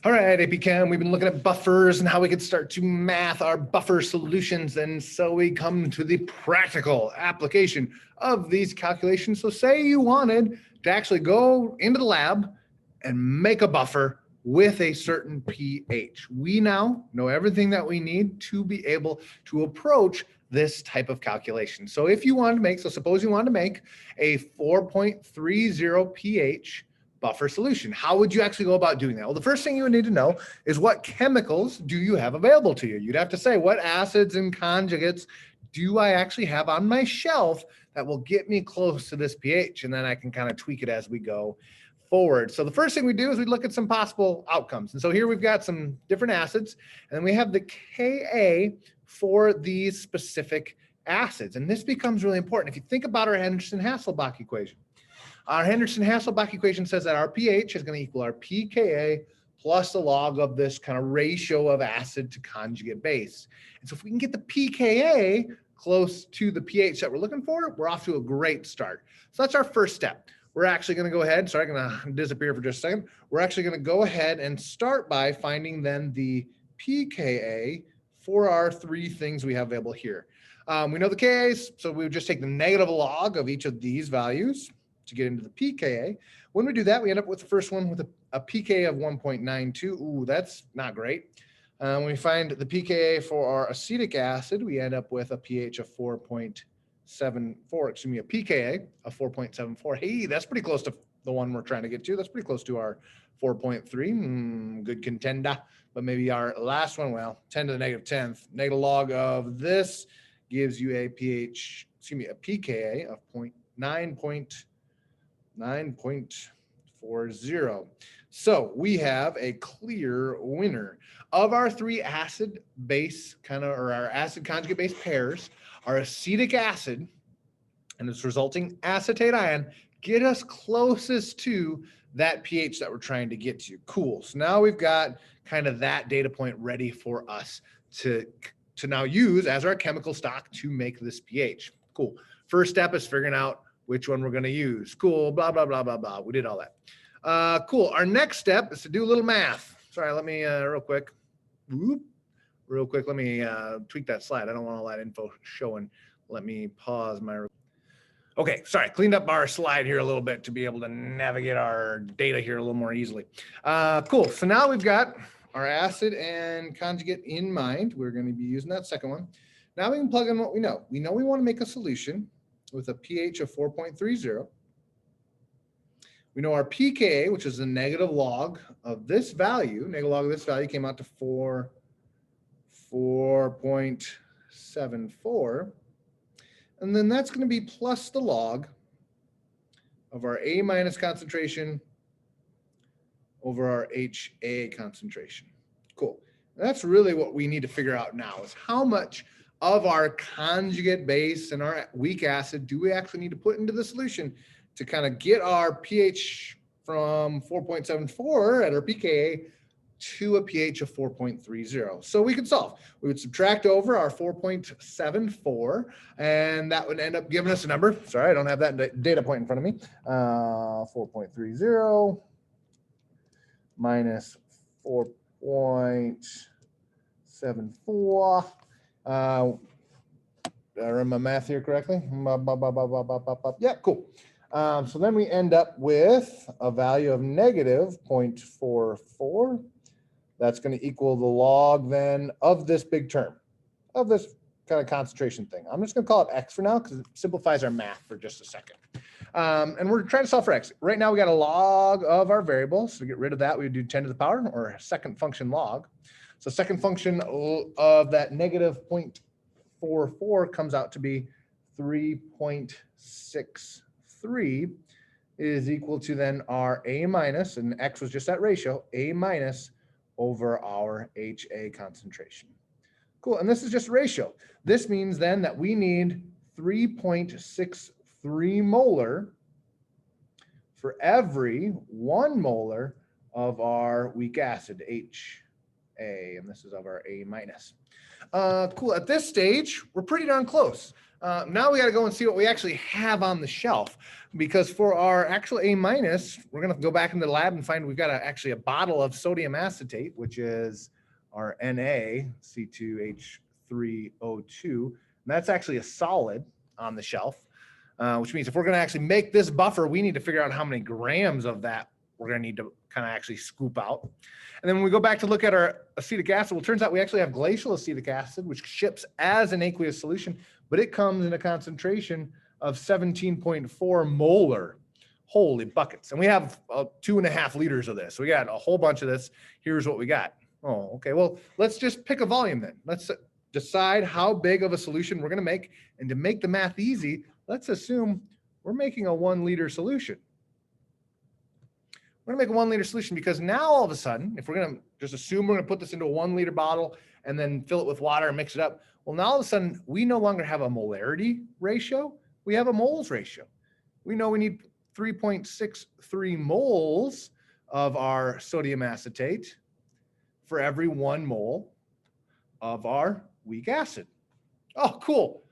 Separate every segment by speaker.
Speaker 1: All right, AP Chem, we've been looking at buffers and how we could start to math our buffer solutions. And so we come to the practical application of these calculations. So say you wanted to actually go into the lab and make a buffer with a certain pH. We now know everything that we need to be able to approach this type of calculation. So if you wanted to make, so suppose you wanted to make a 4.30 pH buffer solution. How would you actually go about doing that? Well, the first thing you would need to know is what chemicals do you have available to you? You'd have to say, what acids and conjugates do I actually have on my shelf that will get me close to this pH? And then I can kind of tweak it as we go forward. So the first thing we do is we look at some possible outcomes. And so here we've got some different acids, and then we have the Ka for these specific acids. And this becomes really important. If you think about our Henderson-Hasselbalch equation, our Henderson-Hasselbalch equation says that our pH is going to equal our pKa plus the log of this kind of ratio of acid to conjugate base. And so if we can get the pKa close to the pH that we're looking for, we're off to a great start. So that's our first step. We're actually going to go ahead, sorry, I'm going to disappear for just a second. We're actually going to go ahead and start by finding then the pKa for our three things we have available here. We know the Ka's, so we would just take the negative log of each of these values to get into the pKa. When we do that, we end up with the first one with a pKa of 1.92. Ooh, that's not great. When we find the pKa for our acetic acid, we end up with a pH of 4.74, excuse me, a pKa of 4.74. Hey, that's pretty close to the one we're trying to get to. That's pretty close to our 4.3. Good contender. But maybe our last one, well, 10 to the negative 10th. Negative log of this gives you a pH, excuse me, a pKa of 9.40. So we have a clear winner. Of our three acid base or our acid conjugate base pairs, our acetic acid and its resulting acetate ion get us closest to that pH that we're trying to get to. Cool. So now we've got kind of that data point ready for us to now use as our chemical stock to make this pH. Cool. First step is figuring out which one we're going to use. Cool, blah, blah, blah, blah, blah. We did all that. Cool. Our next step is to do a little math. Sorry, let me real quick, let me tweak that slide. I don't want all that info showing. Let me pause my. Okay, sorry, cleaned up our slide here a little bit to be able to navigate our data here a little more easily. Cool. So now we've got our acid and conjugate in mind. We're going to be using that second one. Now we can plug in what we know. We know we want to make a solution with a pH of 4.30. We know our pKa, which is the negative log of this value. Negative log of this value came out to 4.74. And then that's going to be plus the log of our A minus concentration over our HA concentration. Cool. And that's really what we need to figure out now is how much of our conjugate base and our weak acid do we actually need to put into the solution to kind of get our pH from 4.74 at our pKa to a pH of 4.30. So we could solve. We would subtract over our 4.74, and that would end up giving us a number. Sorry, I don't have that data point in front of me. 4.30 minus 4.74. Did I run my math here correctly? Yeah, cool. So then we end up with a value of negative 0.44. That's going to equal the log then of this big term, of this kind of concentration thing. I'm just going to call it X for now because it simplifies our math for just a second. And we're trying to solve for X. Right now we got a log of our variables. So to get rid of that, we would do 10 to the power or a second function log. So second function of that negative 0.44 comes out to be 3.63 is equal to then our A minus, and X was just that ratio, A minus over our HA concentration. Cool, and this is just a ratio. This means then that we need 3.63 molar for every 1 molar of our weak acid, HA, and this is of our A minus. Cool, at this stage, we're pretty darn close. Now we got to go and see what we actually have on the shelf, because for our actual A minus, we're going to go back into the lab and find we've got actually a bottle of sodium acetate, which is our NaC2H3O2. And that's actually a solid on the shelf, which means if we're going to actually make this buffer, we need to figure out how many grams of that we're going to need to kind of actually scoop out. And then when we go back to look at our acetic acid, well, it turns out we actually have glacial acetic acid, which ships as an aqueous solution, but it comes in a concentration of 17.4 molar. Holy buckets. And we have 2.5 liters of this. So we got a whole bunch of this. Here's what we got. Oh, okay. Well, let's just pick a volume then. Let's decide how big of a solution we're going to make. And to make the math easy, let's assume we're making a 1 liter solution. We're gonna make a 1 liter solution, because now all of a sudden, if we're gonna just assume we're gonna put this into a 1 liter bottle and then fill it with water and mix it up, well, now all of a sudden we no longer have a molarity ratio, we have a moles ratio. We know we need 3.63 moles of our sodium acetate for every 1 mole of our weak acid. Oh, cool.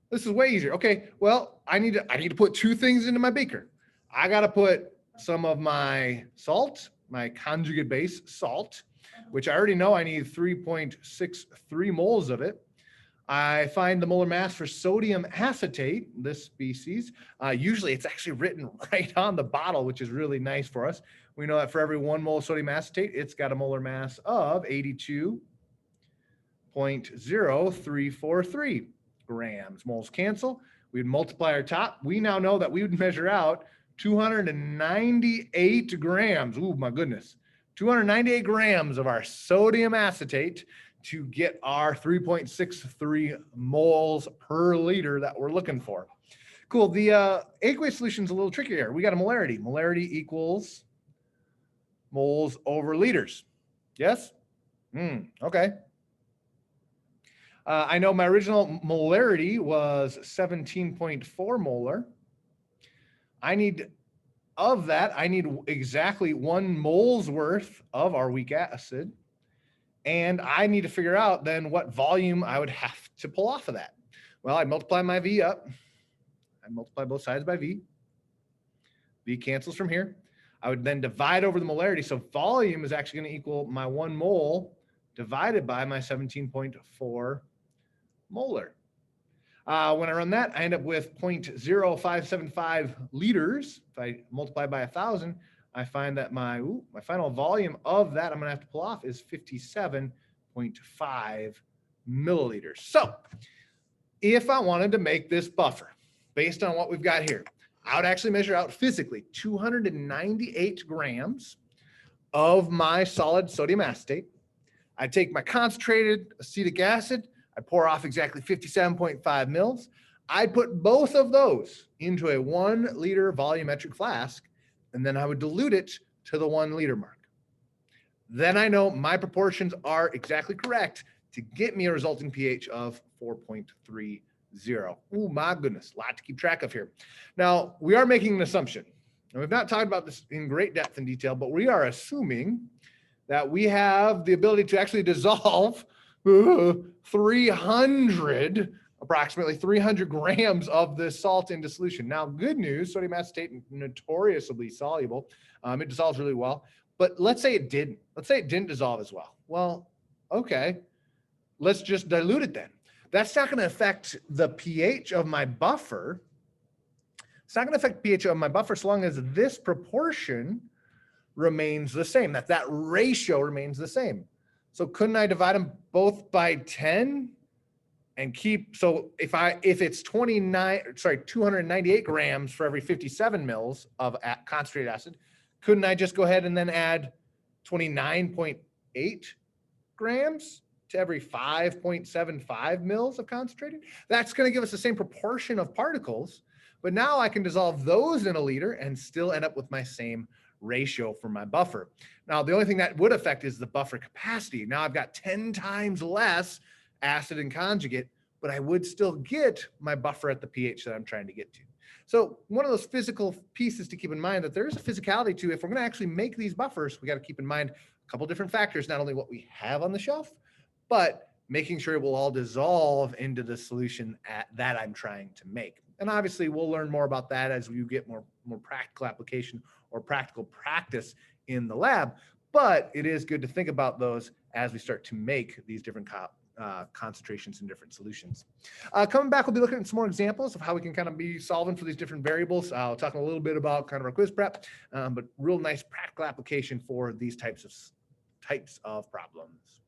Speaker 1: This is way easier. Okay, well, I need to put 2 things into my beaker. I gotta put some of my salt, my conjugate base salt, which I already know I need 3.63 moles of it. I find the molar mass for sodium acetate, this species. Usually it's actually written right on the bottle, which is really nice for us. We know that for every 1 mole of sodium acetate, it's got a molar mass of 82.0343 grams. Moles cancel. We'd multiply our top. We now know that we would measure out 298 grams. Oh my goodness. 298 grams of our sodium acetate to get our 3.63 moles per liter that we're looking for. Cool. The aqueous solution is a little trickier. We got a molarity. Molarity equals moles over liters. Yes? Okay. I know my original molarity was 17.4 molar. I need exactly 1 mole's worth of our weak acid. And I need to figure out then what volume I would have to pull off of that. Well, I'd multiply my V up. I multiply both sides by V. V cancels from here. I would then divide over the molarity. So volume is actually going to equal my 1 mole divided by my 17.4 molar. When I run that, I end up with 0.0575 liters. If I multiply by 1,000, I find that my final volume of that I'm going to have to pull off is 57.5 milliliters. So if I wanted to make this buffer based on what we've got here, I would actually measure out physically 298 grams of my solid sodium acetate. I'd take my concentrated acetic acid. I pour off exactly 57.5 mils. I put both of those into a 1 liter volumetric flask, and then I would dilute it to the 1 liter mark. Then I know my proportions are exactly correct to get me a resulting pH of 4.30. Oh my goodness, a lot to keep track of here. Now, we are making an assumption. And we've not talked about this in great depth and detail, but we are assuming that we have the ability to actually dissolve approximately 300 grams of this salt into solution. Now, good news, sodium acetate is notoriously soluble. It dissolves really well, but let's say it didn't. Let's say it didn't dissolve as well. Well, okay, let's just dilute it then. That's not going to affect the pH of my buffer. It's not going to affect pH of my buffer so long as this proportion remains the same, that ratio remains the same. So couldn't I divide them both by 10 and keep, so if it's 298 grams for every 57 mils of concentrated acid, couldn't I just go ahead and then add 29.8 grams to every 5.75 mils of concentrated? That's going to give us the same proportion of particles, but now I can dissolve those in a liter and still end up with my same ratio for my buffer. Now, the only thing that would affect is the buffer capacity. Now I've got 10 times less acid and conjugate, but I would still get my buffer at the pH that I'm trying to get to. So one of those physical pieces to keep in mind, that there is a physicality to, if we're going to actually make these buffers, we got to keep in mind a couple different factors, not only what we have on the shelf, but making sure it will all dissolve into the solution that I'm trying to make. And obviously we'll learn more about that as you get more practical application or practical practice in the lab. But it is good to think about those as we start to make these different concentrations in different solutions. Coming back, we'll be looking at some more examples of how we can kind of be solving for these different variables. I'll talk a little bit about kind of our quiz prep, but real nice practical application for these types of problems.